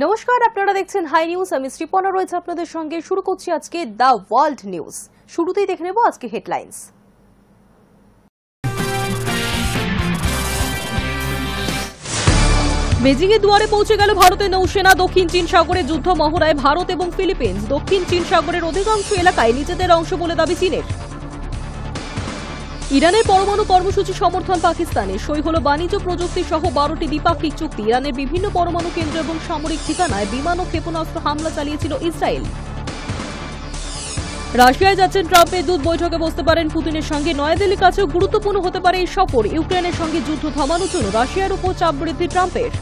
নমস্কার, আপনারা দেখছেন হাই নিউজ। আমি শ্রীপর্ণা রয়েছে আপনাদের সঙ্গে। শুরু করছি আজকে দ্য ওয়ার্ল্ড নিউজ। শুরুতেই দেখে নেব আজকে হেডলাইন্স। বেজিংয়ে দুয়ারে পৌঁছে গেল ভারতের নৌসেনা। দক্ষিণ চীন সাগরে যুদ্ধ মহড়ায় ভারত এবং ফিলিপিন্স। দক্ষিণ চীন সাগরের অধিকাংশ এলাকায় নিজেদের অংশ বলে দাবি চীনের। ইরানের পরমাণু কর্মসূচি সমর্থন পাকিস্তানে। সই হল বাণিজ্য প্রযুক্তি সহ 12টি দ্বিপাক্ষিক চুক্তি। ইরানের বিভিন্ন পরমাণু কেন্দ্র এবং সামরিক ঠিকানায় বিমান ও ক্ষেপণাস্ত্র হামলা চালিয়েছিল ইসরায়েল। রাশিয়ায় যাচ্ছেন ট্রাম্পের দূত। বৈঠকে বসতে পারেন পুতিনের সঙ্গে। নয়াদিল্লির কাছেও গুরুত্বপূর্ণ হতে পারে এই সফর। ইউক্রেনের সঙ্গে যুদ্ধ থামানোর জন্য রাশিয়ার উপর চাপ বৃদ্ধি ট্রাম্পের।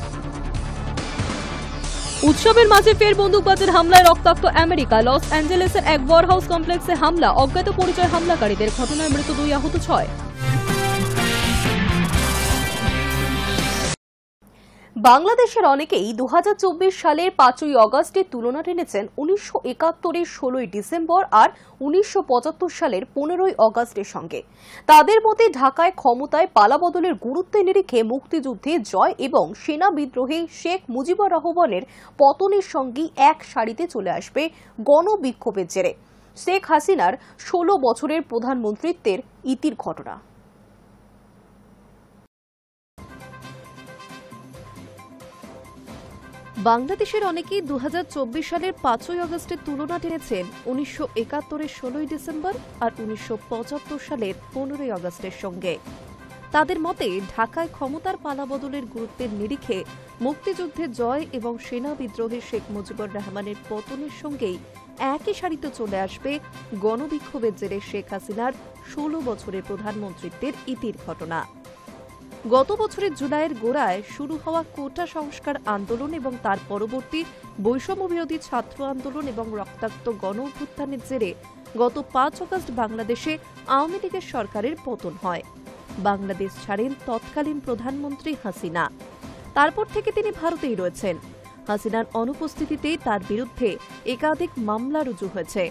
উৎসবের মাঝে ফের বন্দুকবাজের হামলায় রক্তাক্ত আমেরিকা। লস অ্যাঞ্জেলেসের এক ওয়ারহাউস কমপ্লেক্সে হামলা। অজ্ঞাত পরিচয় হামলাকারীদের। ঘটনায় মৃত 2, আহত 6। বাংলাদেশের অনেকেই 2024 সালের 5ই আগস্টের তুলনা টেনেছেন 1971-এর 16ই ডিসেম্বর আর 1975 সালের 15ই আগস্টের সঙ্গে। তাদের মতে ঢাকায় ক্ষমতায় পালাবদলের গুরুত্বের নিরিখে মুক্তিযুদ্ধে জয় এবং সেনা বিদ্রোহে শেখ মুজিবুর রহমানের পতনের সঙ্গে এক সারিতে চলে আসবে গণবিক্ষোভের জেরে শেখ হাসিনার 16 বছরের প্রধানমন্ত্রিত্বের ইতির ঘটনা। বাংলাদেশের অনেকেই 2024 সালের 5ই আগস্টের তুলনা টেনেছেন 1971-এর 16ই ডিসেম্বর আর 1975 সালের 15ই আগস্টের সঙ্গে। তাদের মতে ঢাকায় ক্ষমতার পালাবদলের গুরুত্বের নিরিখে মুক্তিযুদ্ধে জয় এবং সেনা বিদ্রোহে শেখ মুজিবুর রহমানের পতনের সঙ্গেই একই সারিতে চলে আসবে গণবিক্ষোভের জেরে শেখ হাসিনার 16 বছরের প্রধানমন্ত্রিত্বের ইতির ঘটনা। গত বছরের জুলাইয়ের গোড়ায় শুরু হওয়া কোটা সংস্কার আন্দোলন এবং তার পরবর্তী বৈষম্য বিরোধী ছাত্র আন্দোলন এবং রক্তাক্ত গণ অভ্যুত্থানের জেরে গত 5 আগস্ট বাংলাদেশে আওয়ামী লীগের সরকারের পতন হয়। বাংলাদেশ ছাড়েন তৎকালীন প্রধানমন্ত্রী হাসিনা। তারপর থেকে তিনি ভারতেই রয়েছেন। হাসিনার অনুপস্থিতিতেই তার বিরুদ্ধে একাধিক মামলা রুজু হয়েছে।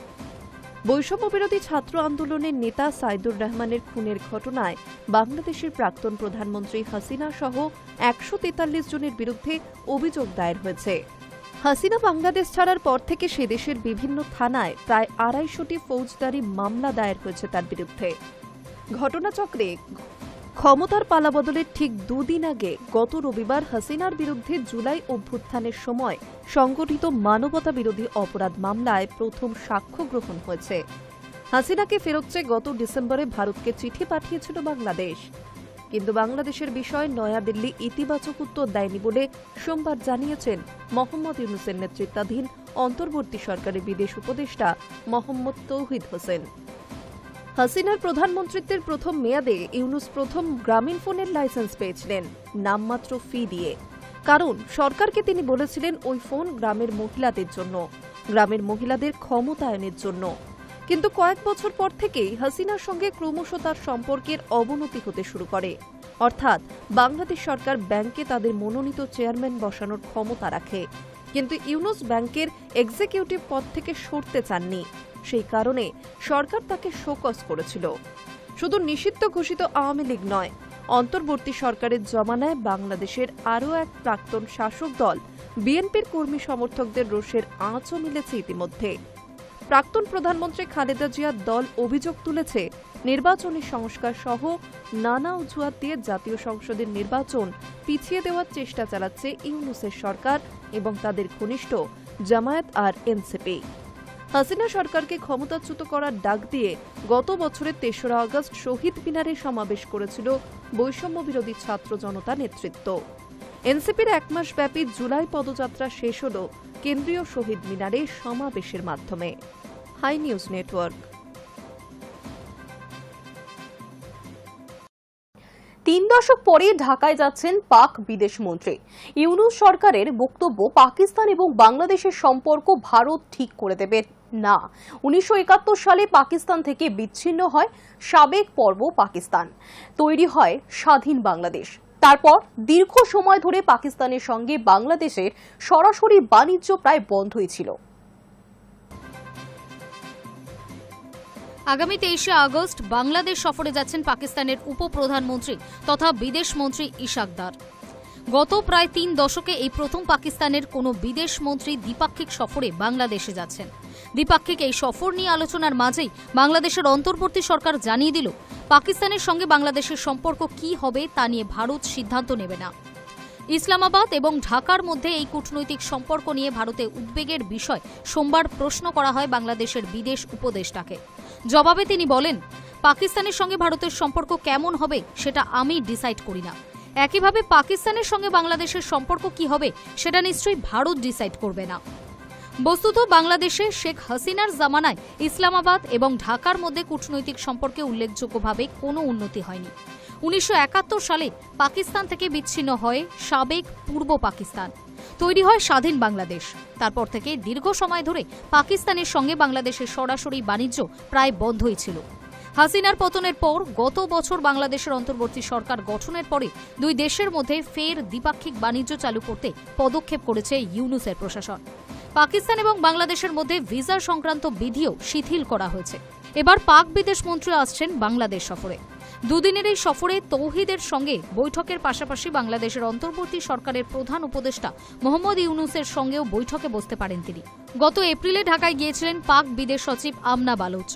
বৈষম্য বিরোধী ছাত্র আন্দোলনের নেতা সাইদুর রহমানের খুনের ঘটনায় বাংলাদেশের প্রাক্তন প্রধানমন্ত্রী হাসিনা সহ 143 জনের বিরুদ্ধে অভিযোগ দায়ের হয়েছে। হাসিনা বাংলাদেশ ছাড়ার পর থেকে সে দেশের বিভিন্ন থানায় প্রায় 250টি ফৌজদারি মামলা দায়ের হয়েছে তার বিরুদ্ধে। ঘটনাচক্রে ক্ষমতার পালাবদলের ঠিক 2 দিন আগে গত রবিবার হাসিনার বিরুদ্ধে জুলাই অভ্যুত্থানের সময় সংগঠিত মানবতা বিরোধী অপরাধ মামলায় প্রথম সাক্ষ্য গ্রহণ হয়েছে। হাসিনাকে ফেরত চেয়ে গত ডিসেম্বরে ভারতকে চিঠি পাঠিয়েছিল বাংলাদেশ, কিন্তু বাংলাদেশের বিষয়ে নয়াদিল্লি ইতিবাচক উত্তর দেয়নি বলে সোমবার জানিয়েছেন মোহাম্মদ ইউনূসের নেতৃত্বাধীন অন্তর্বর্তী সরকারের বিদেশ উপদেষ্টা মোহাম্মদ তৌহিদ হোসেন। হাসিনার প্রধানমন্ত্রিত্বের প্রথম মেয়াদে ইউনূস প্রথম গ্রামীণ ফোনের লাইসেন্স পেয়েছিলেন, নামমাত্র ফি দিয়ে। কারণ সরকারকে তিনি বলেছিলেন ওই ফোন গ্রামের মহিলাদের জন্য, গ্রামের মহিলাদের ক্ষমতায়নের জন্য। কিন্তু কয়েক বছর পর থেকেই হাসিনার সঙ্গে ক্রমশ তার সম্পর্কের অবনতি হতে শুরু করে। অর্থাৎ বাংলাদেশ সরকার ব্যাংকে তাদের মনোনীত চেয়ারম্যান বসানোর ক্ষমতা রাখে, কিন্তু ইউনূস ব্যাংকের এক্সিকিউটিভ পদ থেকে সরতে চাননি। সেই কারণে সরকার তাকে শোকজ করেছিল। শুধু নিষিদ্ধ ঘোষিত আওয়ামী লীগ নয়, অন্তর্বর্তী সরকারের জমানায় বাংলাদেশের আরও এক প্রাক্তন শাসক দল বিএনপির কর্মী সমর্থকদের রোষের আঁচও মিলেছে ইতিমধ্যে। প্রাক্তন প্রধানমন্ত্রী খালেদা জিয়ার দল অভিযোগ তুলেছে নির্বাচনী সংস্কার সহ নানা অজুহাত দিয়ে জাতীয় সংসদের নির্বাচন পিছিয়ে দেওয়ার চেষ্টা চালাচ্ছে ইউনূসের সরকার এবং তাদের ঘনিষ্ঠ জামায়াত আর এনসিপি। হাসিনা সরকারকে ক্ষমতাচ্যুত করার ডাক দিয়ে গত বছরের 3রা আগস্ট শহীদ মিনারে সমাবেশ করেছিল বৈষম্য বিরোধী ছাত্র জনতা নেতৃত্ব। এনসিপির 1 মাস ব্যাপী জুলাই পদযাত্রা শেষ হল কেন্দ্রীয় শহীদ মিনারে সমাবেশের মাধ্যমে। High News network. 3 দশক পরে ঢাকায় যাচ্ছেন পাক বিদেশমন্ত্রী। ইউনূস সরকারের বক্তব্য, পাকিস্তান এবং বাংলাদেশের সম্পর্ক ভারত ঠিক করে দেবে না। 1971 সালে পাকিস্তান থেকে বিচ্ছিন্ন হয় সাবেক পর্ব পাকিস্তান, তৈরি হয় স্বাধীন বাংলাদেশ। তারপর দীর্ঘ সময় ধরে পাকিস্তানের সঙ্গে বাংলাদেশের সরাসরি বাণিজ্য প্রায় বন্ধই ছিল। আগামী 23শে আগস্ট বাংলাদেশ সফরে যাচ্ছেন পাকিস্তানের উপপ্রধানমন্ত্রী তথা বিদেশমন্ত্রী ইশাক দার। গত প্রায় 3 দশকে এই প্রথম পাকিস্তানের কোনো বিদেশ মন্ত্রী দ্বিপাক্ষিক সফরে বাংলাদেশে যাচ্ছেন। দ্বিপাক্ষিক এই সফর নিয়ে আলোচনার মাঝেই বাংলাদেশের অন্তর্বর্তী সরকার জানিয়ে দিল, পাকিস্তানের সঙ্গে বাংলাদেশের সম্পর্ক কি হবে তা নিয়ে ভারত সিদ্ধান্ত নেবে না। ইসলামাবাদ এবং ঢাকার মধ্যে এই কূটনৈতিক সম্পর্ক নিয়ে ভারতে উদ্বেগের বিষয় সোমবার প্রশ্ন করা হয় বাংলাদেশের বিদেশ উপদেষ্টাকে। জবাবে তিনি বলেন, পাকিস্তানের সঙ্গে ভারতের সম্পর্ক কেমন হবে সেটা আমি ডিসাইড করি না। একইভাবে পাকিস্তানের সঙ্গে বাংলাদেশের সম্পর্ক কি হবে সেটা নিশ্চয়ই ভারত ডিসাইড করবে না। বস্তুত বাংলাদেশে শেখ হাসিনার জামানায় ইসলামাবাদ এবং ঢাকার মধ্যে কূটনৈতিক সম্পর্কে উল্লেখযোগ্যভাবে কোনো উন্নতি হয়নি। 1971 সালে পাকিস্তান থেকে বিচ্ছিন্ন হয় সাবেক পূর্ব পাকিস্তান, তৈরি হয় স্বাধীন বাংলাদেশ। তারপর থেকে দীর্ঘ সময় ধরে পাকিস্তানের সঙ্গে বাংলাদেশের সরাসরি বাণিজ্য প্রায় বন্ধই ছিল। হাসিনার পতনের পর গত বছর বাংলাদেশের অন্তর্বর্তী সরকার গঠনের পরে দুই দেশের মধ্যে ফের দ্বিপাক্ষিক বাণিজ্য চালু করতে পদক্ষেপ করেছে ইউনূসের প্রশাসন। পাকিস্তান এবং বাংলাদেশের মধ্যে ভিসা সংক্রান্ত বিধিও শিথিল করা হয়েছে। এবার পাক বিদেশ মন্ত্রী আসছেন বাংলাদেশ সফরে। দুদিনের এই সফরে তৌহিদের সঙ্গে বৈঠকের পাশাপাশি বাংলাদেশের অন্তর্বর্তী সরকারের প্রধান উপদেষ্টা মোহাম্মদ ইউনূসের সঙ্গেও বৈঠকে বসতে পারেন তিনি। গত এপ্রিলে ঢাকায় গিয়েছিলেন পাক বিদেশ সচিব আমনা বালুচ।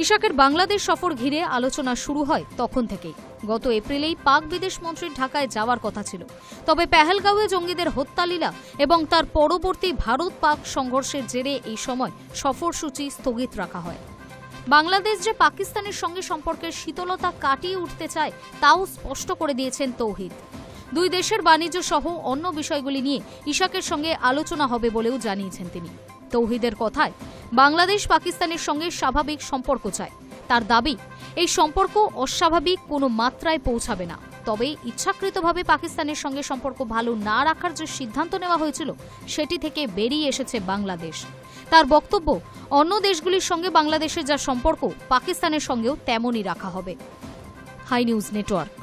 ইশাকের বাংলাদেশ সফর ঘিরে আলোচনা শুরু হয় তখন থেকেই। গত এপ্রিলেই পাক বিদেশ মন্ত্রীর ঢাকায় যাওয়ার কথা ছিল, তবে পেহেলগাঁওয়ে জঙ্গিদের হত্যালীলা এবং তার পরবর্তী ভারত পাক সংঘর্ষের জেরে এই সময় সফরসূচি স্থগিত রাখা হয়। বাংলাদেশ যে পাকিস্তানের সঙ্গে সম্পর্কের শীতলতা কাটিয়ে উঠতে চায় তাও স্পষ্ট করে দিয়েছেন তৌহিদ। দুই দেশের বাণিজ্য সহ অন্য বিষয়গুলি নিয়ে ইশাকের সঙ্গে আলোচনা হবে বলেও জানিয়েছেন তিনি। তৌহিদের কথায়, বাংলাদেশ পাকিস্তানের সঙ্গে স্বাভাবিক সম্পর্ক চায়। তার দাবি, এই সম্পর্ক অস্বাভাবিক কোনো মাত্রায় পৌঁছাবে না। তবে ইচ্ছাকৃতভাবে পাকিস্তানের সঙ্গে সম্পর্ক ভালো না রাখার যে সিদ্ধান্ত নেওয়া হয়েছিল সেটি থেকে বেরিয়ে এসেছে বাংলাদেশ। তার বক্তব্য, অন্য দেশগুলির সঙ্গে বাংলাদেশের যা সম্পর্ক পাকিস্তানের সঙ্গেও তেমনই রাখা হবে। High News network.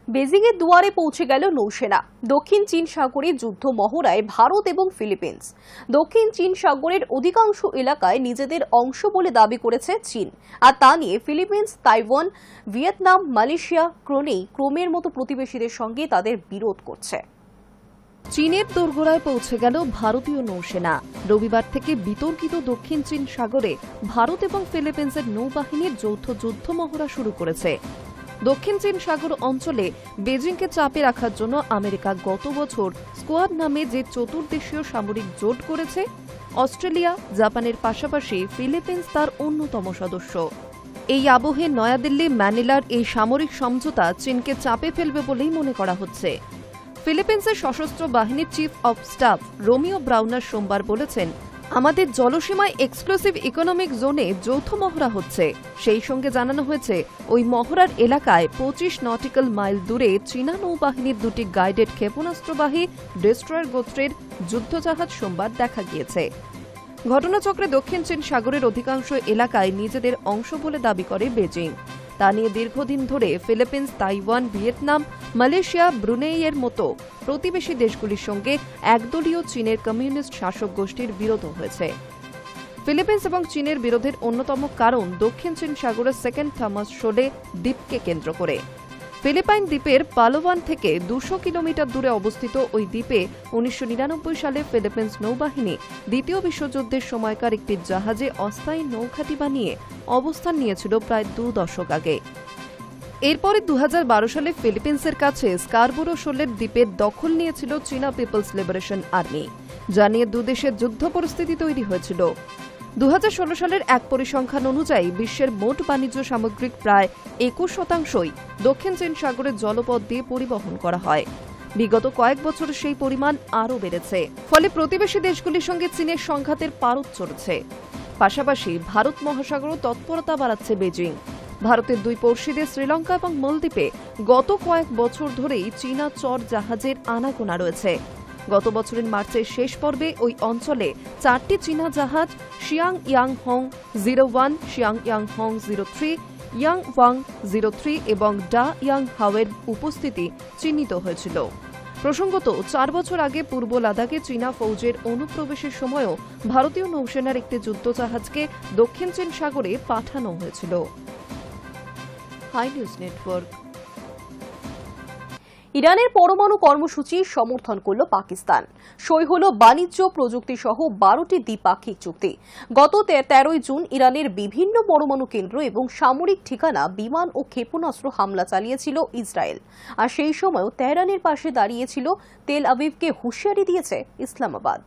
বেজিংয়ের দুয়ারে পৌঁছে গেল নৌসেনা। দক্ষিণ চীন সাগরে যুদ্ধ মহড়ায় ভারত এবং ফিলিপিন্স। দক্ষিণ চীন সাগরের অধিকাংশ এলাকায় নিজেদের অংশ বলে দাবি করেছে চীন, আর তা নিয়ে ফিলিপিন্স, তাইওয়ান, ভিয়েতনাম, মালয়েশিয়া ক্রমের মতো প্রতিবেশীদের সঙ্গে তাদের বিরোধ করছে। চীনের দোরগোড়ায় পৌঁছে গেল ভারতীয় নৌসেনা। রবিবার থেকে বিতর্কিত দক্ষিণ চীন সাগরে ভারত এবং ফিলিপিন্সের নৌবাহিনীর যৌথ যুদ্ধ মহড়া শুরু করেছে। দক্ষিণ চীন সাগর অঞ্চলে বেজিংকে চাপে রাখার জন্য আমেরিকা গত বছর স্কোয়াড নামে যে চতুর্দেশীয় সামরিক জোট করেছে, অস্ট্রেলিয়া, জাপানের পাশাপাশি ফিলিপিন্স তার অন্যতম সদস্য। এই আবহে নয়াদিল্লি ম্যানিলার এই সামরিক সমঝোতা চীনকে চাপে ফেলবে বলেই মনে করা হচ্ছে। ফিলিপিন্সের সশস্ত্র বাহিনীর chief of staff Romeo Browner সোমবার বলেছেন, আমাদের জলসীমায় এক্সক্লুসিভ ইকোনমিক জোনে যৌথ মহড়া হচ্ছে। সেই সঙ্গে জানানো হয়েছে, ওই মহড়ার এলাকায় 25 নটিক্যাল মাইল দূরে চীনা নৌবাহিনীর দুটি গাইডেড ক্ষেপণাস্ত্রবাহী ডেস্ট্রয়ার গোত্রের যুদ্ধজাহাজ সোমবার দেখা গিয়েছে। ঘটনাচক্রে দক্ষিণ চীন সাগরের অধিকাংশ এলাকায় নিজেদের অংশ বলে দাবি করে বেজিং। তা নিয়ে দীর্ঘদিন ধরে ফিলিপিন্স, তাইওয়ান, ভিয়েতনাম, মালয়েশিয়া, ব্রুনেইয়ের মতো প্রতিবেশী দেশগুলির সঙ্গে একদলীয় চীনের কমিউনিস্ট শাসক গোষ্ঠীর বিরোধ হয়েছে। ফিলিপিন্স এবং চীনের বিরোধের অন্যতম কারণ দক্ষিণ চীন সাগরের সেকেন্ড থমাস শোলে দ্বীপকে কেন্দ্র করে। ফিলিপাইন দ্বীপের পালোয়ান থেকে 200 কিলোমিটার দূরে অবস্থিত ওই দ্বীপে 1999 সালে ফিলিপিন্স নৌবাহিনী দ্বিতীয় বিশ্বযুদ্ধের সময়কার একটি জাহাজে অস্থায়ী নৌঘাঁটি বানিয়ে অবস্থান নিয়েছিল প্রায় 2 দশক আগে। এরপরে 2012 সালে ফিলিপিন্সের কাছে স্কারবোরো শোলের দ্বীপের দখল নিয়েছিল চীনা পিপলস লিবারেশন আর্মি, যা নিয়ে দুদেশের যুদ্ধ পরিস্থিতি তৈরি হয়েছিল। 2016 সালের এক পরিসংখ্যান অনুযায়ী বিশ্বের মোট বাণিজ্য সামগ্রিক প্রায় 21% দক্ষিণ চীন সাগরের জলপথ দিয়ে পরিবহন করা হয়। বিগত কয়েক বছরে সেই পরিমাণ আরও বেড়েছে। ফলে প্রতিবেশী দেশগুলির সঙ্গে চীনের সংঘাতের পারদ চড়ছে। পাশাপাশি ভারত মহাসাগরও তৎপরতা বাড়াচ্ছে বেজিং। ভারতের দুই পড়শিদের শ্রীলঙ্কা এবং মালদ্বীপে গত কয়েক বছর ধরেই চীনা চর জাহাজের আনাগোনা রয়েছে। গত বছরের মার্চের শেষ পর্বে ওই অঞ্চলে 4টি চীনা জাহাজ Xiang young Hong 01, Xiang young Hong 03, young Wang 03 এবং ডা ইয়াং হাওয়ের উপস্থিতি চিহ্নিত হয়েছিল। প্রসঙ্গত, 4 বছর আগে পূর্ব লাদাখে চীনা ফৌজের অনুপ্রবেশের সময়ও ভারতীয় নৌসেনার একটি যুদ্ধজাহাজকে দক্ষিণ চীন সাগরে পাঠানো হয়েছিল। Hi News Network. ইরানের পরমাণু কর্মসূচি সমর্থন করল পাকিস্তান। সই হল বাণিজ্য, প্রযুক্তি সহ 12টি দ্বিপাক্ষিক চুক্তি। গত 13 জুন ইরানের বিভিন্ন পরমাণু কেন্দ্র এবং সামরিক ঠিকানা বিমান ও ক্ষেপণাস্ত্র হামলা চালিয়েছিল ইসরায়েল। আর সেই সময়ও তেহরানের পাশে দাঁড়িয়েছিল তেল আবিবকে হুঁশিয়ারি দিয়েছে ইসলামাবাদ।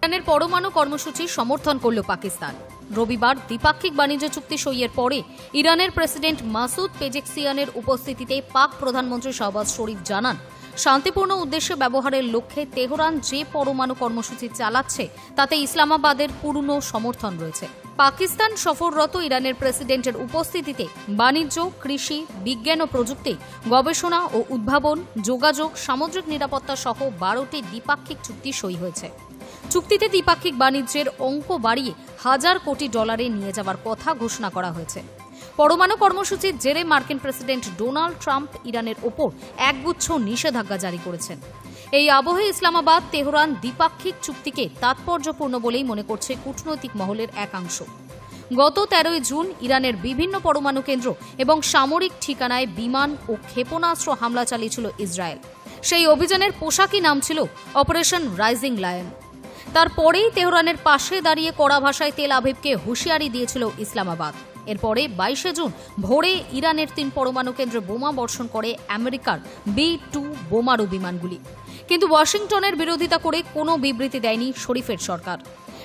ইরানের পরমাণু কর্মসূচি সমর্থন করল পাকিস্তান। রবিবার দ্বিপাক্ষিক বাণিজ্য চুক্তি সইয়ের পরে ইরানের প্রেসিডেন্ট মাসুদ পেজেকসিয়ানের উপস্থিতিতে পাক প্রধানমন্ত্রী শাহবাজ শরীফ জানান, শান্তিপূর্ণ উদ্দেশ্যে ব্যবহারের লক্ষ্যে তেহরান যে পরমাণু কর্মসূচি চালাচ্ছে তাতে ইসলামাবাদের পূর্ণ সমর্থন রয়েছে। পাকিস্তান সফররত ইরানের প্রেসিডেন্টের উপস্থিতিতে বাণিজ্য, কৃষি, বিজ্ঞান ও প্রযুক্তি, গবেষণা ও উদ্ভাবন, যোগাযোগ, সামুদ্রিক নিরাপত্তা সহ 12টি দ্বিপাক্ষিক চুক্তি সই হয়েছে। চুক্তিতে দ্বিপাক্ষিক বাণিজ্যের অঙ্ক বাড়িয়ে $1,000 কোটি নিয়ে যাওয়ার কথা ঘোষণা করা হয়েছে। পরমাণু কর্মসূচির জেরে মার্কিন প্রেসিডেন্ট ডোনাল্ড ট্রাম্প ইরানের ওপর একগুচ্ছ নিষেধাজ্ঞা জারি করেছেন। এই আবহে ইসলামাবাদ তেহরান দ্বিপাক্ষিক চুক্তিকে তাৎপর্যপূর্ণ বলেই মনে করছে কূটনৈতিক মহলের একাংশ। গত 13 জুন ইরানের বিভিন্ন পরমাণু কেন্দ্র এবং সামরিক ঠিকানায় বিমান ও ক্ষেপণাস্ত্র হামলা চালিয়েছিল ইসরায়েল। সেই অভিযানের পোশাকি নাম ছিল অপারেশন রাইজিং লায়ন। তারপরেই তেহরানের পাশে দাঁড়িয়ে কড়া ভাষায় তেল আবিবকে হুঁশিয়ারি দিয়েছিল ইসলামাবাদ। এরপরে 22 জুন ভোরে ইরানের 3 পরমাণু কেন্দ্রে বোমা বর্ষণ করে আমেরিকার B-2 বোমারু বিমানগুলি। কিন্তু ওয়াশিংটনের বিরোধিতা করে কোনো বিবৃতি দেয়নি শরীফের সরকার।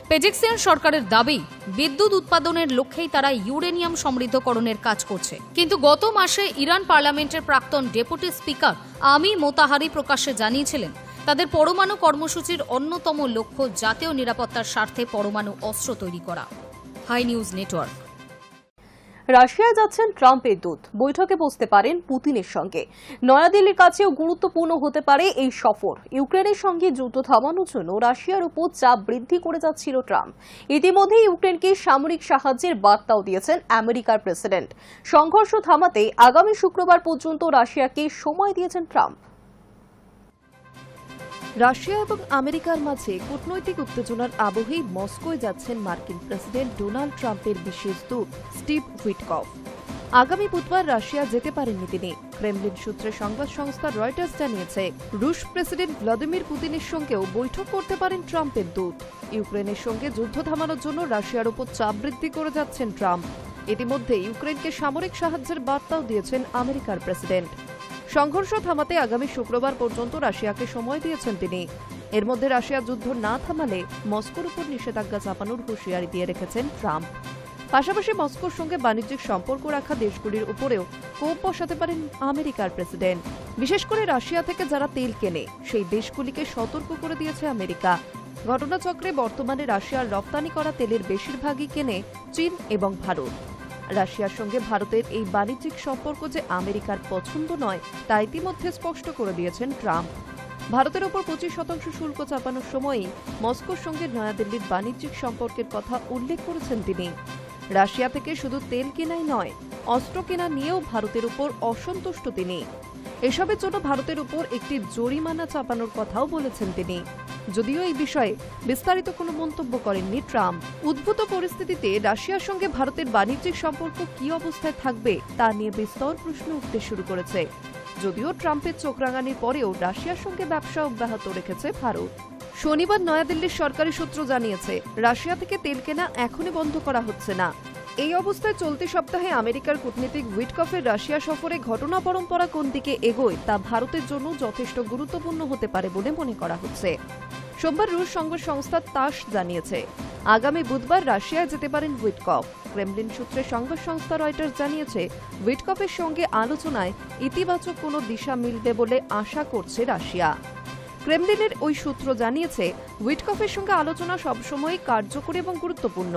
পেজেকসিয়ান সরকারের দাবি, বিদ্যুৎ উৎপাদনের লক্ষ্যেই তারা ইউরেনিয়াম সমৃদ্ধকরণের কাজ করছে। কিন্তু গত মাসে ইরান পার্লামেন্টের প্রাক্তন ডেপুটি স্পিকার আমি মোতাহারি প্রকাশ্যে জানিয়েছিলেন, তাদের পরমাণু কর্মসূচির অন্যতম লক্ষ্য জাতীয় নিরাপত্তার স্বার্থে পরমাণু অস্ত্র তৈরি করা। Hi News Network. রাশিয়ায় যাচ্ছেন ট্রাম্পের দূত, বৈঠকে বসতে পারেন পুতিনের সঙ্গে। নয়াদিল্লির কাছেও গুরুত্বপূর্ণ হতে পারে এই সফর। ইউক্রেনের সঙ্গে যুদ্ধ থামানোর জন্য রাশিয়ার উপর চাপ বৃদ্ধি করে যাচ্ছিল ট্রাম্প। ইতিমধ্যে ইউক্রেনকে সামরিক সাহায্যের বার্তাও দিয়েছেন আমেরিকার প্রেসিডেন্ট। সংঘর্ষ থামাতে আগামী শুক্রবার পর্যন্ত রাশিয়াকে সময় দিয়েছেন ট্রাম্প। রাশিয়া এবং আমেরিকার মাঝে কূটনৈতিক উত্তেজনার আবহেই মস্কোয় যাচ্ছেন মার্কিন প্রেসিডেন্ট ডোনাল্ড ট্রাম্পের বিশেষ দূত স্টিভ উইটকফ। আগামী বুধবার রাশিয়া যেতে পারেননি তিনি। ক্রেমলিন সূত্রে সংবাদ সংস্থা রয়টার্স জানিয়েছে, রুশ প্রেসিডেন্ট ভ্লাদিমির পুতিনের সঙ্গেও বৈঠক করতে পারেন ট্রাম্পের দূত। ইউক্রেনের সঙ্গে যুদ্ধ থামানোর জন্য রাশিয়ার উপর চাপ বৃদ্ধি করে যাচ্ছেন ট্রাম্প। ইতিমধ্যে ইউক্রেনকে সামরিক সাহায্যের বার্তাও দিয়েছেন আমেরিকার প্রেসিডেন্ট। সংঘর্ষ থামাতে আগামী শুক্রবার পর্যন্ত রাশিয়াকে সময় দিয়েছেন তিনি। এর মধ্যে রাশিয়া যুদ্ধ না থামালে মস্কোর উপর নিষেধাজ্ঞা চাপানোর হুঁশিয়ারি দিয়ে রেখেছেন ট্রাম্প। পাশাপাশি মস্কোর সঙ্গে বাণিজ্যিক সম্পর্ক রাখা দেশগুলির উপরেও কোপ বসাতে পারেন আমেরিকার প্রেসিডেন্ট। বিশেষ করে রাশিয়া থেকে যারা তেল কেনে সেই দেশগুলিকে সতর্ক করে দিয়েছে আমেরিকা। ঘটনাচক্রে বর্তমানে রাশিয়ার রপ্তানি করা তেলের বেশিরভাগই কেনে চীন এবং ভারত। রাশিয়ার সঙ্গে ভারতের এই বাণিজ্যিক সম্পর্ক যে আমেরিকার পছন্দ নয় তা ইতিমধ্যে স্পষ্ট করে দিয়েছেন ট্রাম্প। ভারতের ওপর 25% শুল্ক চাপানোর সময়ই মস্কোর সঙ্গে নয়াদিল্লির বাণিজ্যিক সম্পর্কের কথা উল্লেখ করেছেন তিনি। রাশিয়া থেকে শুধু তেল কেনাই নয়, অস্ত্র কেনা নিয়েও ভারতের উপর অসন্তুষ্ট তিনি। এসবের জন্য ভারতের উপর একটি জরিমানা চাপানোর কথাও বলেছেন তিনি। যদিও এই বিষয়ে বিস্তারিত কোনো মন্তব্য করেননি ট্রাম্প। উদ্ভূত পরিস্থিতিতে রাশিয়ার সঙ্গে ভারতের বাণিজ্যিক সম্পর্ক কি অবস্থায় থাকবে তা নিয়ে বিস্তর প্রশ্ন উঠতে শুরু করেছে। যদিও ট্রাম্পের চোখ রাঙানির পরেও রাশিয়ার সঙ্গে ব্যবসা অব্যাহত রেখেছে ভারত। শনিবার নয়াদিল্লির সরকারি সূত্র জানিয়েছে, রাশিয়া থেকে তেল কেনা এখনই বন্ধ করা হচ্ছে না। এই অবস্থায় চলতি সপ্তাহে আমেরিকার কূটনীতিক উইটকফের রাশিয়া সফরে ঘটনা পরম্পরা কোন দিকে এগোয় তা ভারতের জন্য যথেষ্ট গুরুত্বপূর্ণ হতে পারে বলে মনে করা হচ্ছে। সোমবার রুশ সংবাদ সংস্থা তাস জানিয়েছে, আগামী বুধবার রাশিয়ায় যেতে পারেন উইটকফ। ক্রেমলিন সূত্রে সংবাদ সংস্থা রয়টার্স জানিয়েছে, উইটকফের সঙ্গে আলোচনায় ইতিবাচক কোনো দিশা মিলবে বলে আশা করছে রাশিয়া। ক্রেমলিনের ওই সূত্র জানিয়েছে, উইটকফের সঙ্গে আলোচনা সবসময় কার্যকরী এবং গুরুত্বপূর্ণ।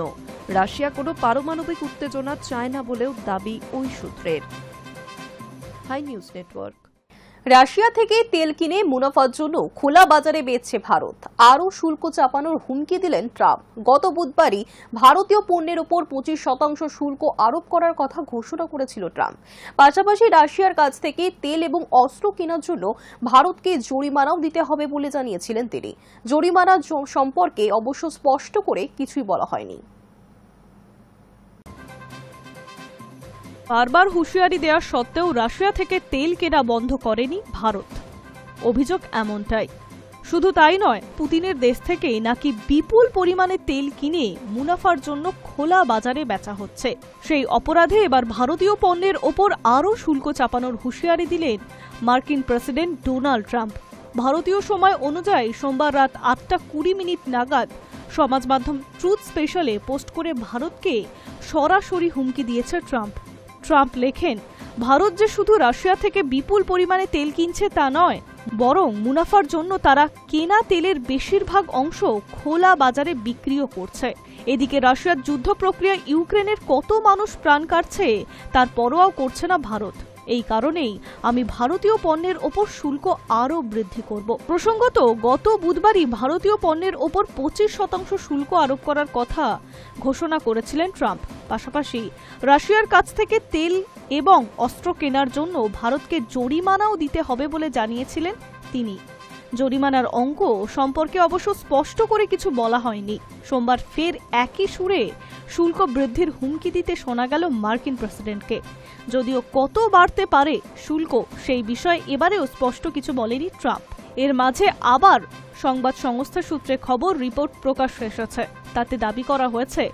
রাশিয়া কোনো পারমাণবিক উত্তেজনা চায় না বলেও দাবি ওই সূত্রের। High News network. রাশিয়া থেকে তেল কিনে মুনাফার জন্য খোলা বাজারে বেচছে ভারত। আরও শুল্ক চাপানোর হুমকি দিলেন ট্রাম্প। গত বুধবারই ভারতীয় পণ্যের ওপর 25% শুল্ক আরোপ করার কথা ঘোষণা করেছিল ট্রাম্প। পাশাপাশি রাশিয়ার কাছ থেকে তেল এবং অস্ত্র কেনার জন্য ভারতকে জরিমানাও দিতে হবে বলে জানিয়েছিলেন তিনি। জরিমানা সম্পর্কে অবশ্য স্পষ্ট করে কিছুই বলা হয়নি। বারবার হুঁশিয়ারি দেওয়া সত্ত্বেও রাশিয়া থেকে তেল কেনা বন্ধ করেনি ভারত। অভিযোগ এমনটাই। শুধু তাই নয়, পুতিনের দেশ থেকে নাকি বিপুল পরিমাণে তেল কিনে মুনাফার জন্য খোলা বাজারে বেচা হচ্ছে। সেই অপরাধে এবার ভারতীয় পণ্যের ওপর আরও শুল্ক চাপানোর হুঁশিয়ারি দিলেন মার্কিন প্রেসিডেন্ট ডোনাল্ড ট্রাম্প। ভারতীয় সময় অনুযায়ী সোমবার রাত 8:20 নাগাদ সমাজ মাধ্যম ট্রুথ স্পেশালে পোস্ট করে ভারতকে সরাসরি হুমকি দিয়েছে ট্রাম্প। ট্রাম্প লেখেন, ভারত যে শুধু রাশিয়া থেকে বিপুল পরিমাণে তেল কিনছে তা নয়, বরং মুনাফার জন্য তারা কেনা তেলের বেশিরভাগ অংশ খোলা বাজারে বিক্রিও করছে। এদিকে রাশিয়ার যুদ্ধ প্রক্রিয়া ইউক্রেনের কত মানুষ প্রাণ কাটছে তার পরোয়াও করছে না ভারত। এই কারণেই আমি ভারতীয় পণ্যের ওপর শুল্ক আরও বৃদ্ধি করব। প্রসঙ্গত, গত বুধবারই ভারতীয় পণ্যের ওপর 25% শুল্ক আরোপ করার কথা ঘোষণা করেছিলেন ট্রাম্প। পাশাপাশি রাশিয়ার কাছ থেকে তেল এবং অস্ত্র কেনার জন্য ভারতকে জরিমানাও দিতে হবে বলে জানিয়েছিলেন তিনি। জরিমানার অঙ্ক সম্পর্কে অবশ্য স্পষ্ট করে কিছু বলা হয়নি। সোমবার ফের একই সুরে শুল্ক বৃদ্ধির হুমকি দিতে শোনা গেল মার্কিন প্রেসিডেন্টকে। যদিও কত বাড়তে পারে শুল্ক সেই বিষয়ে এবারেও স্পষ্ট কিছু বলেনি ট্রাম্প। এর মাঝে আবার সংবাদ সংস্থা সূত্রে খবর রিপোর্ট প্রকাশ এসেছে। তাতে দাবি করা হয়েছে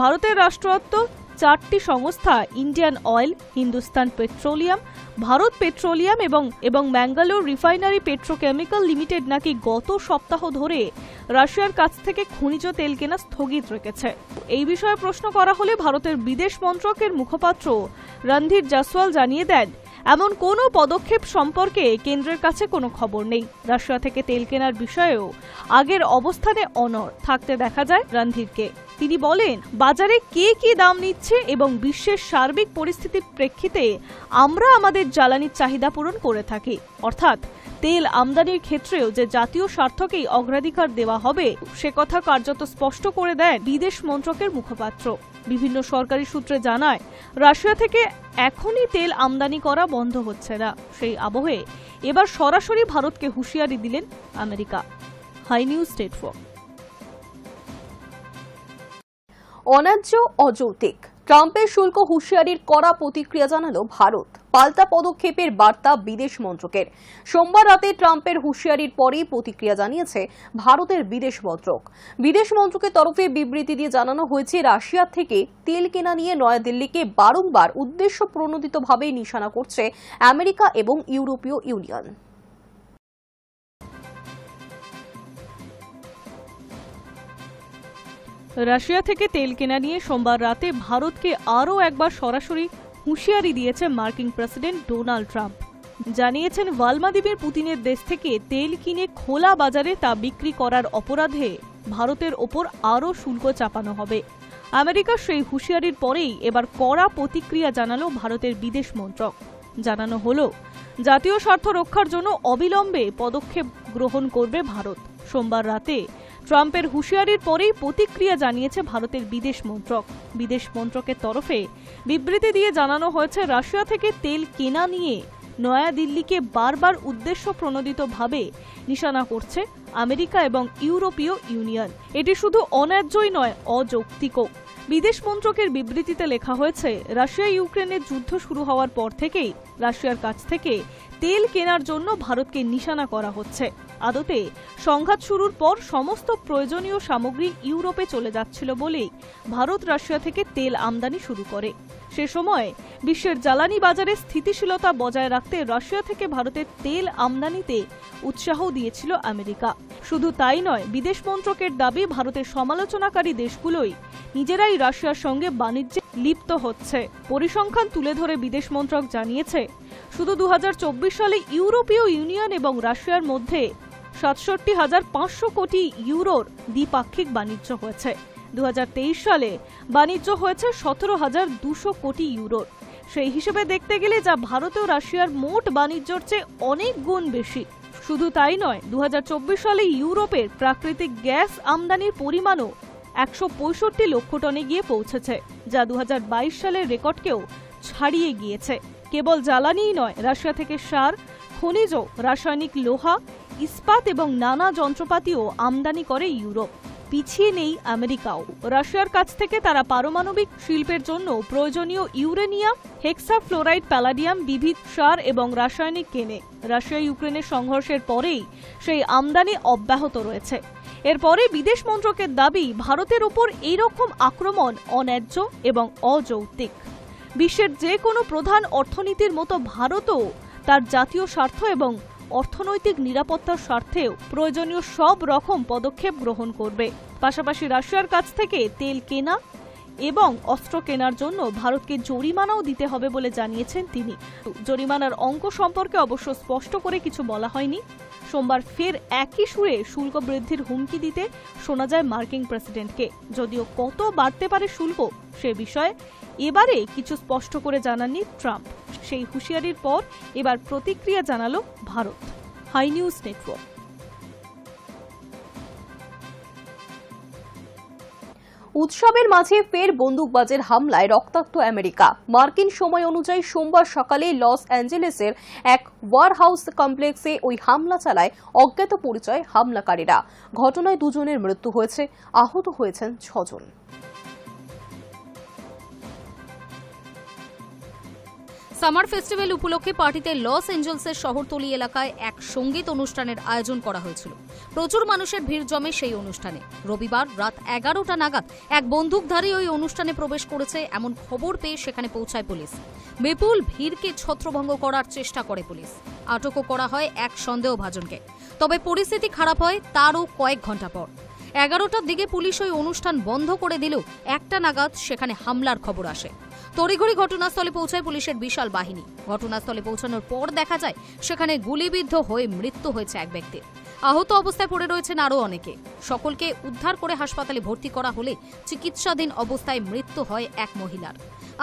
ভারতের রাষ্ট্রায়ত্ত 4টি সংস্থা Indian oil, Hindustan petroleum, Bharat petroleum এবং ম্যাঙ্গালোর রিফাইনারি পেট্রোকেমিক্যাল লিমিটেড নাকি গত সপ্তাহ ধরে রাশিয়ার কাছ থেকে খনিজ তেল কেনা স্থগিত রেখেছে। এই বিষয়ে প্রশ্ন করা হলে ভারতের বিদেশ মন্ত্রকের মুখপাত্র রণধীর জয়সওয়াল জানিয়ে দেন, এমন কোনো পদক্ষেপ সম্পর্কে কেন্দ্রের কাছে কোনো খবর নেই। রাশিয়া থেকে তেল কেনার বিষয়েও আগের অবস্থানে অনড় থাকতে দেখা যায় রণধীরকে। তিনি বলেন, বাজারে কে কি দাম নিচ্ছে এবং বিশ্বের সার্বিক পরিস্থিতির প্রেক্ষিতে আমরা আমাদের জ্বালানির চাহিদা পূরণ করে থাকি। অর্থাৎ তেল আমদানির ক্ষেত্রেও যে জাতীয় স্বার্থকেই অগ্রাধিকার দেওয়া হবে সে কথা কার্যত স্পষ্ট করে দেন বিদেশ মন্ত্রকের মুখপাত্র। বিভিন্ন সরকারি সূত্রে জানায়, রাশিয়া থেকে এখনই তেল আমদানি করা বন্ধ হচ্ছে না। সেই আবহে এবার সরাসরি ভারতকে হুঁশিয়ারি দিলেন আমেরিকা। হাই নিউজ স্টেটফোর্ড। অন্যায্য অযৌক্তিক ট্রাম্পের শুল্ক হুঁশিয়ারির কড়া প্রতিক্রিয়া জানালো ভারত। পাল্টা পদক্ষেপের বার্তা বিদেশ মন্ত্রকের। সোমবার রাতে ট্রাম্পের হুঁশিয়ারির পরেই প্রতিক্রিয়া জানিয়েছে ভারতের বিদেশ মন্ত্রক। বিদেশ মন্ত্রকের তরফে বিবৃতি দিয়ে জানানো হয়েছে, রাশিয়া থেকে তেল কেনা নিয়ে নয়াদিল্লিকে বারংবার উদ্দেশ্য প্রণোদিতভাবে নিশানা করছে আমেরিকা এবং ইউরোপীয় ইউনিয়ন। রাশিয়া থেকে তেল কেনা নিয়ে সোমবার রাতে ভারতকে আরও একবার সরাসরি হুঁশিয়ারি দিয়েছে মার্কিন প্রেসিডেন্ট ডোনাল্ড ট্রাম্প। জানিয়েছেন, ভ্লাদিমির পুতিনের দেশ থেকে তেল কিনে খোলা বাজারে তা বিক্রি করার অপরাধে ভারতের ওপর আরও শুল্ক চাপানো হবে। আমেরিকার সেই হুঁশিয়ারির পরেই এবার কড়া প্রতিক্রিয়া জানালো ভারতের বিদেশ মন্ত্রক। জানানো হলো, জাতীয় স্বার্থ রক্ষার জন্য অবিলম্বে পদক্ষেপ গ্রহণ করবে ভারত। সোমবার রাতে ট্রাম্পের হুঁশিয়ারির পরেই প্রতিক্রিয়া জানিয়েছে ভারতের বিদেশ মন্ত্রক। বিদেশ মন্ত্রকের তরফে বিবৃতি দিয়ে জানানো হয়েছে, রাশিয়া থেকে তেল কেনা নিয়ে নয়াদিল্লিকে বারবার উদ্দেশ্য প্রণোদিতভাবে নিশানা করছে আমেরিকা এবং ইউরোপীয় ইউনিয়ন। এটি শুধু অন্যায্যই নয়, অযৌক্তিকও। বিদেশ মন্ত্রকের বিবৃতিতে লেখা হয়েছে, রাশিয়া ইউক্রেনের যুদ্ধ শুরু হওয়ার পর থেকেই রাশিয়ার কাছ থেকে তেল কেনার জন্য ভারতকে নিশানা করা হচ্ছে। আদতে সংঘাত শুরুর পর সমস্ত প্রয়োজনীয় সামগ্রী ইউরোপে চলে যাচ্ছিল বলেই ভারত রাশিয়া থেকে তেল আমদানি শুরু করে। সে সময় বিশ্বের জ্বালানি বাজারে স্থিতিশীলতা বজায় রাখতে রাশিয়া থেকে ভারতের তেল আমদানিতে উৎসাহ দিয়েছিল আমেরিকা। শুধু তাই নয়, বিদেশ মন্ত্রকের দাবি, ভারতের সমালোচনাকারী দেশগুলোই নিজেরাই রাশিয়ার সঙ্গে বাণিজ্যে লিপ্ত হচ্ছে। পরিসংখ্যান তুলে ধরে বিদেশ মন্ত্রক জানিয়েছে, শুধু 2024 সালে ইউরোপীয় ইউনিয়ন এবং রাশিয়ার মধ্যে 67,500 কোটি ইউরোর দ্বিপাক্ষিক বাণিজ্য হয়েছে। 2023 সালে বাণিজ্য হয়েছে 17,200 কোটি ইউরোর। সেই হিসেবে দেখতে গেলে যা ভারত ও রাশিয়ার মোট বাণিজ্যর চেয়ে অনেক গুণ বেশি। শুধু তাই নয়, 2024 সালে ইউরোপের প্রাকৃতিক গ্যাস আমদানির পরিমাণও 165 লক্ষ টনে গিয়ে পৌঁছেছে, যা 2022 সালের রেকর্ডকেও ছাড়িয়ে গিয়েছে। কেবল জ্বালানিই নয়, রাশিয়া থেকে সার, খনিজ, রাসায়নিক লোহা, ইস্পাত এবং নানা যন্ত্রপাতিও আমদানি করে ইউরোপ। পিছিয়ে নেই আমেরিকাও। রাশিয়ার কাছ থেকে তারা পারমাণবিক শিল্পের জন্য প্রয়োজনীয় ইউরেনিয়াম, হেক্সাফ্লোরাইড, প্যালাডিয়াম, বিবিধ সার এবং রাসায়নিক কেনে। রাশিয়া ইউক্রেনের সংঘর্ষের পরেই সেই আমদানি অব্যাহত রয়েছে। এরপরে বিদেশ মন্ত্রকের দাবি, ভারতের উপর এইরকম আক্রমণ অন্যায্য এবং অযৌক্তিক। বিশ্বের যে কোনো প্রধান অর্থনীতির মতো ভারতও তার জাতীয় স্বার্থ এবং অর্থনৈতিক নিরাপত্তার স্বার্থেও প্রয়োজনীয় সব রকম পদক্ষেপ গ্রহণ করবে। পাশাপাশি রাশিয়ার কাছ থেকে তেল কেনা এবং অস্ত্র কেনার জন্য ভারতকে জরিমানাও দিতে হবে বলে জানিয়েছেন তিনি। জরিমানার অঙ্ক সম্পর্কে অবশ্য স্পষ্ট করে কিছু বলা হয়নি। সোমবার ফের একই সুরে শুল্ক বৃদ্ধির হুমকি দিতে শোনা যায় মার্কিন প্রেসিডেন্টকে। যদিও কত বাড়তে পারে শুল্ক সে বিষয়ে এবারে কিছু স্পষ্ট করে জানাননি ট্রাম্প। সেই হুঁশিয়ারির পর এবার প্রতিক্রিয়া জানালো ভারত। High News network. উৎসবের মাঝে ফের বন্দুকবাজের হামলায় রক্তাক্ত আমেরিকা। মার্কিন সময় অনুযায়ী সোমবার সকালে লস অ্যাঞ্জেলেসের এক ওয়ারহাউস কমপ্লেক্সে ওই হামলা চালায় অজ্ঞাত পরিচয় হামলাকারীরা। ঘটনায় 2 জনের মৃত্যু হয়েছে, আহত হয়েছেন 6 জন। সামার ফেস্টিভ্যাল উপলক্ষে পার্টিতে লস অ্যাঞ্জেলসের শহরতলি এলাকায় এক সঙ্গীত অনুষ্ঠানের আয়োজন করা হয়েছিল। প্রচুর মানুষের ভিড় জমে সেই অনুষ্ঠানে। রবিবার রাত 11টা নাগাদ এক বন্দুকধারী ওই অনুষ্ঠানে প্রবেশ করেছে এমন খবর পেয়ে সেখানে পৌঁছায় পুলিশ। বিপুল ভিড়কে ছত্রভঙ্গ করার চেষ্টা করে পুলিশ। আটকও করা হয় এক সন্দেহভাজনকে। তবে পরিস্থিতি খারাপ হয় তারও কয়েক ঘন্টা পর। 11টার দিকে পুলিশ ওই অনুষ্ঠান বন্ধ করে দিলেও 1টা নাগাদ সেখানে হামলার খবর আসে। তড়িঘড়ি ঘটনাস্থলে পৌঁছায় পুলিশের বিশাল বাহিনী। ঘটনাস্থলে পৌঁছানোর পর দেখা যায় সেখানে গুলিবিদ্ধ হয়ে মৃত্যু হয়েছে এক ব্যক্তির। আহত অবস্থায় পড়ে রয়েছেন আরও অনেকে। সকলকে উদ্ধার করে হাসপাতালে ভর্তি করা হলে চিকিৎসাধীন অবস্থায় মৃত্যু হয় এক মহিলার।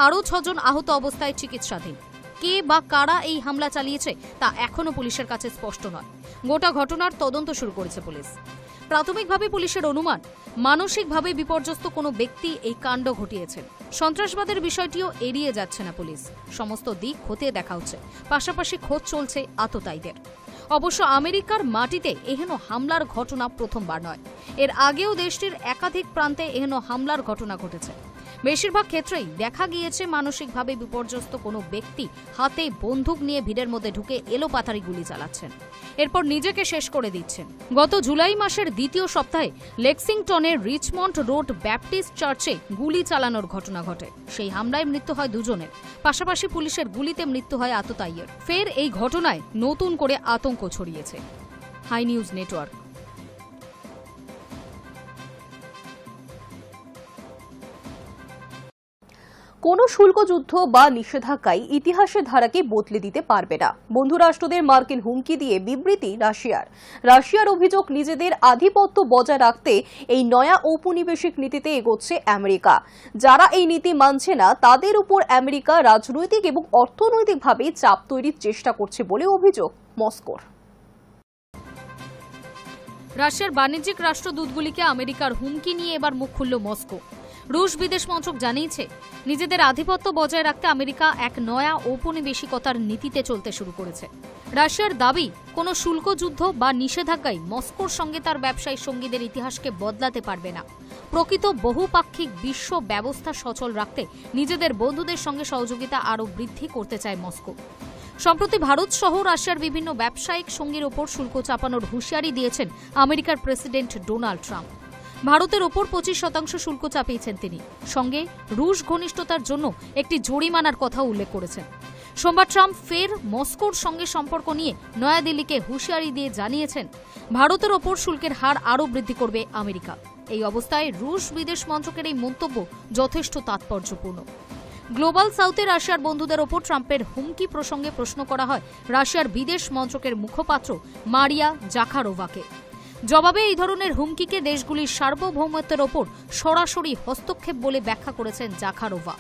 আরও 6 জন আহত অবস্থায় চিকিৎসাধীন। কে বা কারা এই হামলা চালিয়েছে তা এখনো পুলিশের কাছে স্পষ্ট নয়। গোটা ঘটনার তদন্ত শুরু করেছে পুলিশ। প্রাথমিকভাবে পুলিশের অনুমান, মানসিকভাবে বিপর্যস্ত কোনো ব্যক্তি এই কাণ্ড ঘটিয়েছেন। সন্ত্রাসবাদের বিষয়টিও এড়িয়ে যাচ্ছে না পুলিশ। সমস্ত দিক খতিয়ে দেখা হচ্ছে, পাশাপাশি খোঁজ চলছে আততায়ীদের। অবশ্য আমেরিকার মাটিতে এহেন হামলার ঘটনা প্রথমবার নয়। এর আগেও দেশটির একাধিক প্রান্তে এহেন হামলার ঘটনা ঘটেছে। বেশিরভাগ ক্ষেত্রেই দেখা গিয়েছে মানসিকভাবে বিপর্যস্ত কোনো ব্যক্তি হাতে বন্দুক নিয়ে ভিড়ের মধ্যে ঢুকে এলোপাতাড়ি গুলি চালাচ্ছেন, এরপর নিজেকে শেষ করে দিচ্ছেন। গত জুলাই মাসের 2য় সপ্তাহে লেক্সিংটনের রিচমন্ড রোড ব্যাপটিস্ট চার্চে গুলি চালানোর ঘটনা ঘটে। সেই হামলায় মৃত্যু হয় 2 জনের। পাশাপাশি পুলিশের গুলিতে মৃত্যু হয় আততায়ীর। ফের এই ঘটনায় নতুন করে আতঙ্ক ছড়িয়েছে। Hi News Network. কোনো শুল্কযুদ্ধ বা নিষেধাজ্ঞাই ইতিহাসের ধারাকে বদলে দিতে পারবে না। বন্ধুরাষ্ট্রদের মার্কিন হুমকি দিয়ে বিবৃতি রাশিয়ার অভিযোগ, নিজেদের আধিপত্য বজায় রাখতে এই নয়া ঔপনিবেশিক নীতিতে এগোচ্ছে আমেরিকা। যারা এই নীতি মানছে না তাদের উপর আমেরিকা রাজনৈতিক এবং অর্থনৈতিকভাবে চাপ তৈরির চেষ্টা করছে বলে অভিযোগ মস্কোর। রাশিয়ার বাণিজ্যিক রাষ্ট্রদূতগুলিকে আমেরিকার হুমকি নিয়ে এবার মুখ খুলল মস্কো। রুশ বিদেশ মন্ত্রক জানিয়েছে, নিজেদের আধিপত্য বজায় রাখতে আমেরিকা এক নয়া ঔপনিবেশিকতার নীতিতে চলতে শুরু করেছে। রাশিয়ার দাবি, কোনো শুল্কযুদ্ধ বা নিষেধাজ্ঞাই মস্কোর সঙ্গে তার ব্যবসায়ী সঙ্গীদের ইতিহাসকে বদলাতে পারবে না। প্রকৃত বহুপাক্ষিক বিশ্ব ব্যবস্থা সচল রাখতে নিজেদের বন্ধুদের সঙ্গে সহযোগিতা আরও বৃদ্ধি করতে চায় মস্কো। সম্প্রতি ভারত সহ রাশিয়ার বিভিন্ন ব্যবসায়িক সঙ্গীর ওপর শুল্ক চাপানোর হুঁশিয়ারি দিয়েছেন আমেরিকার প্রেসিডেন্ট ডোনাল্ড ট্রাম্প। ভারতের ওপর 25% শুল্ক চাপিয়েছেন তিনি। সঙ্গে রুশ ঘনিষ্ঠতার জন্য একটি জরিমানার কথা উল্লেখ করেছেন। সোমবার ট্রাম্প ফের মস্কোর সঙ্গে সম্পর্ক নিয়ে নয়াদিল্লিকে হুঁশিয়ারি দিয়ে জানিয়েছেন, ভারতের ওপর শুল্কের হার আরও বৃদ্ধি করবে আমেরিকা। এই অবস্থায় রুশ বিদেশ মন্ত্রকের এই মন্তব্য যথেষ্ট তাৎপর্যপূর্ণ। গ্লোবাল সাউথে রাশিয়ার বন্ধুদের ওপর ট্রাম্পের হুমকি প্রসঙ্গে প্রশ্ন করা হয় রাশিয়ার বিদেশ মন্ত্রকের মুখপাত্র মারিয়া জাখারোভাকে। জবাবে এই ধরনের হুমকিকে দেশগুলির সার্বভৌমত্বের ওপর সরাসরি হস্তক্ষেপ বলে ব্যাখ্যা করেছেন জাখারোভা।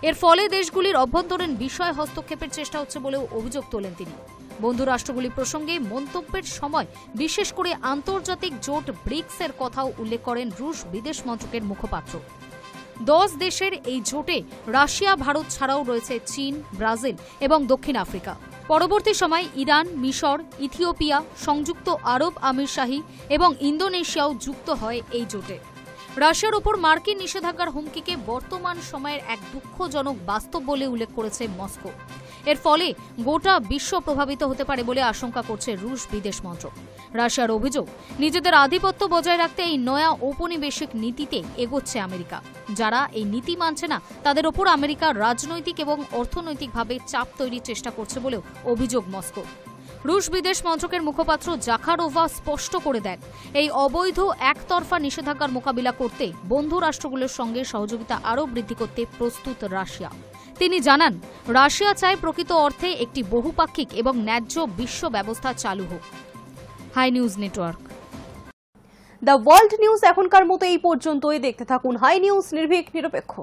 এর ফলে দেশগুলির অভ্যন্তরীণ বিষয় হস্তক্ষেপের চেষ্টা হচ্ছে বলেও অভিযোগ তোলেন তিনি। বন্ধু রাষ্ট্রগুলি প্রসঙ্গে মন্তব্যের সময় বিশেষ করে আন্তর্জাতিক জোট ব্রিক্সের কথাও উল্লেখ করেন রুশ বিদেশ মন্ত্রকের মুখপাত্র। 10 দেশের এই জোটে রাশিয়া, ভারত ছাড়াও রয়েছে চীন, ব্রাজিল এবং দক্ষিণ আফ্রিকা। পরবর্তী সময় ইরান, মিশর, ইথিওপিয়া, সংযুক্ত আরব আমিরশাহী এবং ইন্দোনেশিয়াও যুক্ত হয় এই জোটে। রাশিয়ার ওপর মার্কিন নিষেধাজ্ঞার হুমকিকে বর্তমান সময়ের এক দুঃখজনক বাস্তব বলে উল্লেখ করেছে মস্কো। এর ফলে গোটা বিশ্ব প্রভাবিত হতে পারে বলে আশঙ্কা করছে রুশ বিদেশ মন্ত্রক। রাশিয়ার অভিযোগ, নিজেদের আধিপত্য বজায় রাখতে এই নয়া ঔপনিবেশিক নীতিতে এগোচ্ছে আমেরিকা। যারা এই নীতি মানছে না তাদের ওপর আমেরিকা রাজনৈতিক এবং অর্থনৈতিকভাবে চাপ তৈরির চেষ্টা করছে বলেও অভিযোগ মস্কো। রুশ বিদেশ মন্ত্রকের মুখপাত্র জাখারোভা স্পষ্ট করে দেন, এই অবৈধ একতরফা নিষেধাজ্ঞার মোকাবিলা করতে বন্ধু রাষ্ট্রগুলোর সঙ্গে সহযোগিতা আরও বৃদ্ধি করতে প্রস্তুত রাশিয়া। তিনি জানান, রাশিয়া চায় প্রকৃত অর্থে একটি বহুপাক্ষিক এবং ন্যায্য বিশ্ব ব্যবস্থা চালু হোক। Hi News Network. The world news এখনকার মতো এই পর্যন্তই। দেখতে থাকুন হাই নিউজ, নির্ভীক, নিরপেক্ষ।